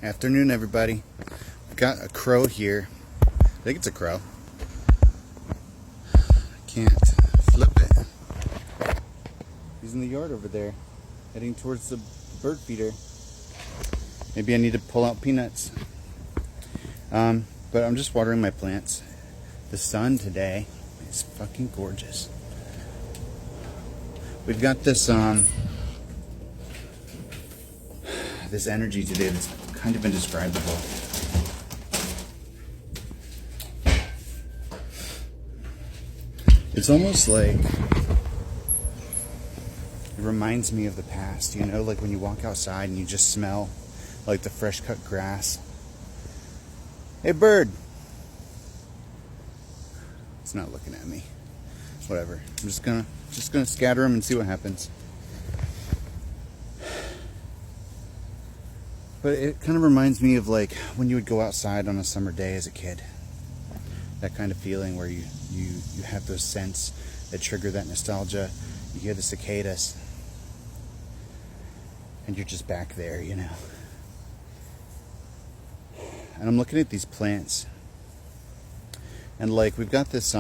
Afternoon, everybody. We've got a crow here. I think it's a crow. I can't flip it. He's in the yard over there, heading towards the bird feeder. Maybe I need to pull out peanuts. But I'm just watering my plants. The sun today is fucking gorgeous. We've got this this energy today that's kind of indescribable. It's almost like it reminds me of the past, you know, like when you walk outside and you just smell like the fresh cut grass. Hey, bird. It's not looking at me. Whatever. I'm just gonna scatter them and see what happens. But it kind of reminds me of like when you would go outside on a summer day as a kid. That kind of feeling where you have those scents that trigger that nostalgia. You hear the cicadas. And you're just back there, you know. And I'm looking at these plants. And like we've got this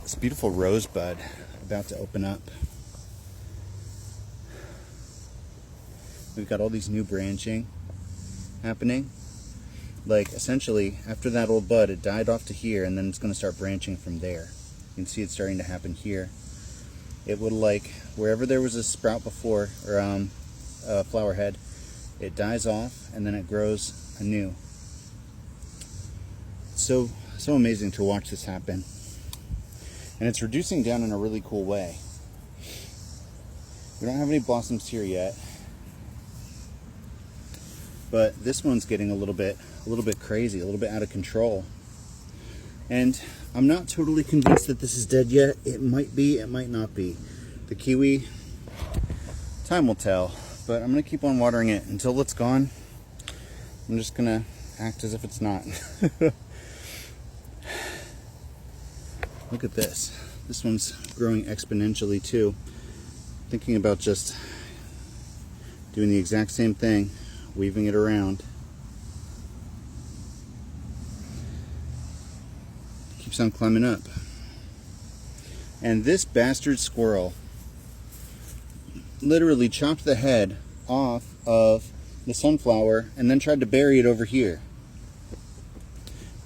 this beautiful rosebud about to open up. We've got all these new branching happening. Like essentially after that old bud, it died off to here and then it's going to start branching from there. You can see it starting to happen here. It would like wherever there was a sprout before or a flower head, it dies off and then it grows anew. So amazing to watch this happen. And it's reducing down in a really cool way. We don't have any blossoms here yet. But this one's getting a little bit crazy, a little bit out of control. And I'm not totally convinced that this is dead yet. It might be, it might not be. The kiwi, time will tell. But I'm gonna keep on watering it until it's gone. I'm just gonna act as if it's not. Look at this. This one's growing exponentially too. Thinking about just doing the exact same thing. Weaving it around. Keeps on climbing up. And this bastard squirrel literally chopped the head off of the sunflower and then tried to bury it over here.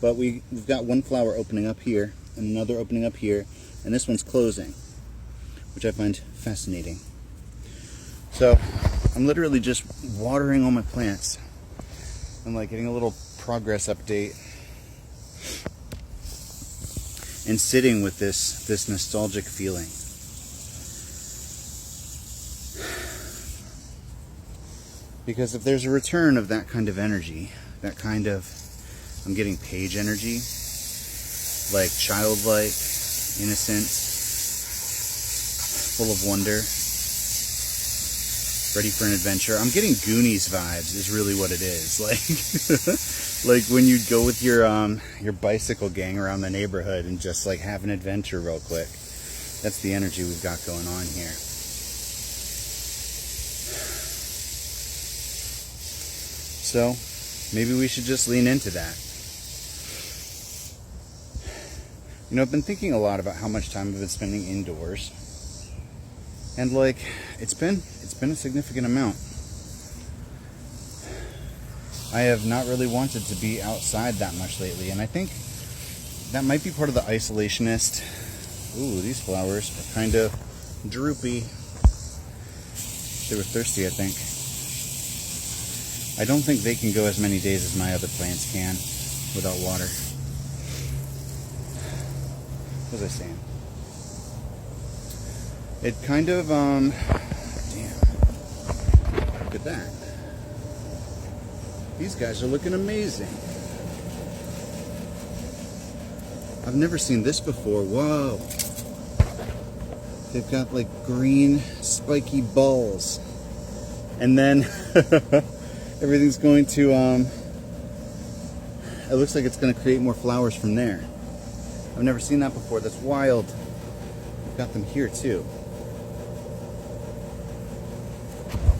But we've got one flower opening up here and another opening up here, and this one's closing, which I find fascinating. So I'm literally just watering all my plants and like getting a little progress update and sitting with this nostalgic feeling. Because if there's a return of that kind of energy, that kind of, I'm getting page energy, like childlike, innocent, full of wonder, ready for an adventure. I'm getting Goonies vibes is really what it is. Like when you go with your bicycle gang around the neighborhood and just like have an adventure real quick. That's the energy we've got going on here. So maybe we should just lean into that. You know, I've been thinking a lot about how much time I've been spending indoors. And like it's been a significant amount. I have not really wanted to be outside that much lately, and I think that might be part of the isolationist. Ooh, these flowers are kind of droopy. They were thirsty, I think. I don't think they can go as many days as my other plants can without water. What was I saying? It kind of, damn, look at that. These guys are looking amazing. I've never seen this before. Whoa. They've got like green spiky balls. And then everything's going to, it looks like it's going to create more flowers from there. I've never seen that before. That's wild. We've got them here too.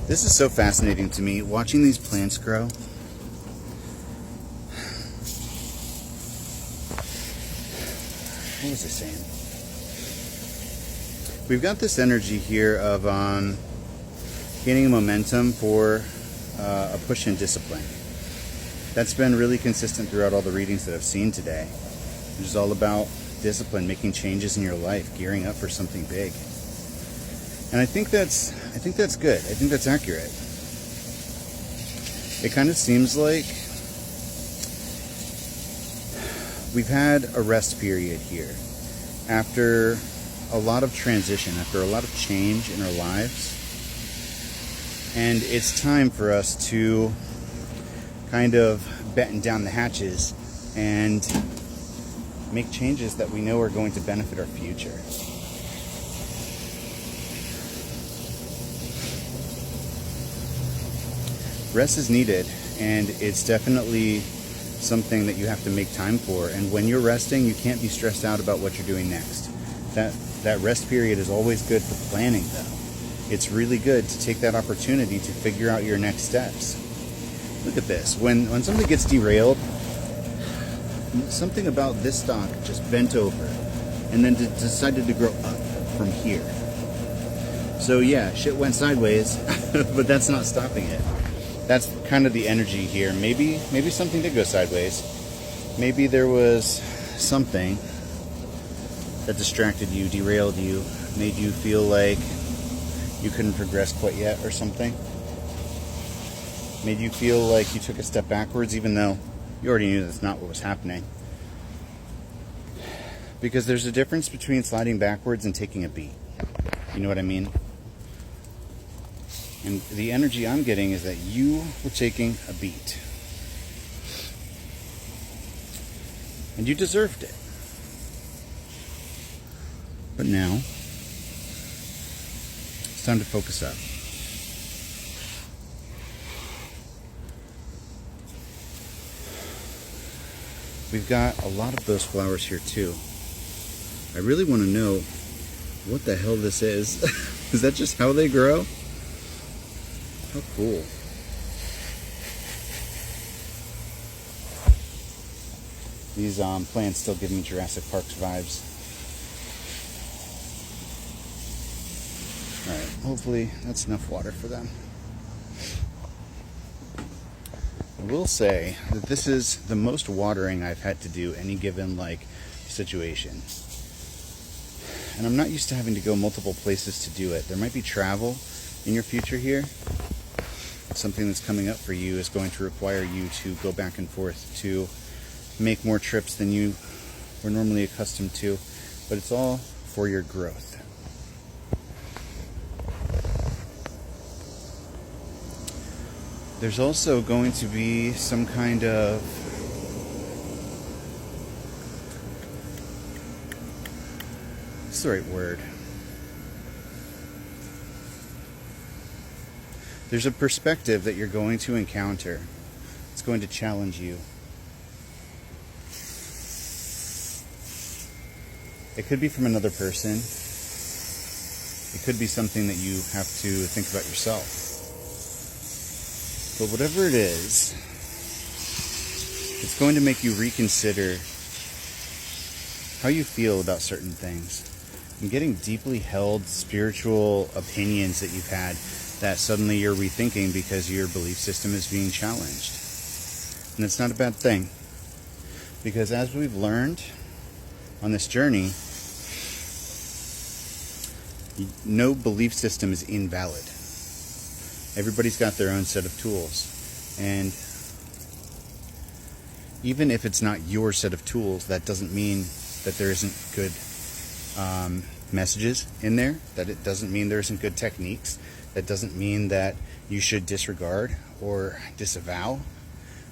This is so fascinating to me, watching these plants grow. What was I saying? We've got this energy here of gaining momentum for a push in discipline. That's been really consistent throughout all the readings that I've seen today. Which is all about discipline, making changes in your life, gearing up for something big. And I think that's good. I think that's accurate. It kind of seems like we've had a rest period here after a lot of transition, after a lot of change in our lives. And it's time for us to kind of batten down the hatches and make changes that we know are going to benefit our future. Rest is needed, and it's definitely something that you have to make time for. And when you're resting, you can't be stressed out about what you're doing next. That rest period is always good for planning, though. It's really good to take that opportunity to figure out your next steps. Look at this. When something gets derailed, something about this stock just bent over and then decided to grow up from here. So yeah, shit went sideways, but that's not stopping it. That's kind of the energy here. Maybe something did go sideways. Maybe there was something that distracted you, derailed you, made you feel like you couldn't progress quite yet or something. Made you feel like you took a step backwards even though you already knew that's not what was happening. Because there's a difference between sliding backwards and taking a beat. You know what I mean? And the energy I'm getting is that you were taking a beat. And you deserved it. But now, it's time to focus up. We've got a lot of those flowers here too. I really want to know what the hell this is. Is that just how they grow? How cool. These plants still give me Jurassic Park vibes. Alright, hopefully that's enough water for them. I will say that this is the most watering I've had to do any given situation. And I'm not used to having to go multiple places to do it. There might be travel in your future here. Something that's coming up for you is going to require you to go back and forth to make more trips than you were normally accustomed to, but it's all for your growth. There's also going to be some kind of what's the right word? There's a perspective that you're going to encounter. It's going to challenge you. It could be from another person. It could be something that you have to think about yourself. But whatever it is, it's going to make you reconsider how you feel about certain things. And getting deeply held spiritual opinions that you've had that suddenly you're rethinking because your belief system is being challenged. And it's not a bad thing. Because as we've learned on this journey, no belief system is invalid. Everybody's got their own set of tools. And even if it's not your set of tools, that doesn't mean that there isn't good messages in there, that it doesn't mean there isn't good techniques, that doesn't mean that you should disregard or disavow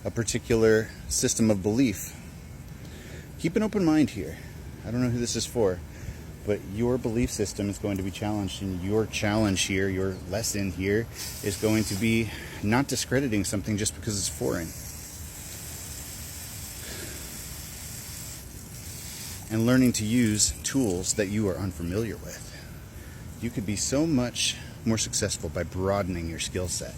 a particular system of belief. Keep an open mind here. I don't know who this is for, but your belief system is going to be challenged, and your challenge here, your lesson here, is going to be not discrediting something just because it's foreign. And learning to use tools that you are unfamiliar with. You could be so much more successful by broadening your skill set.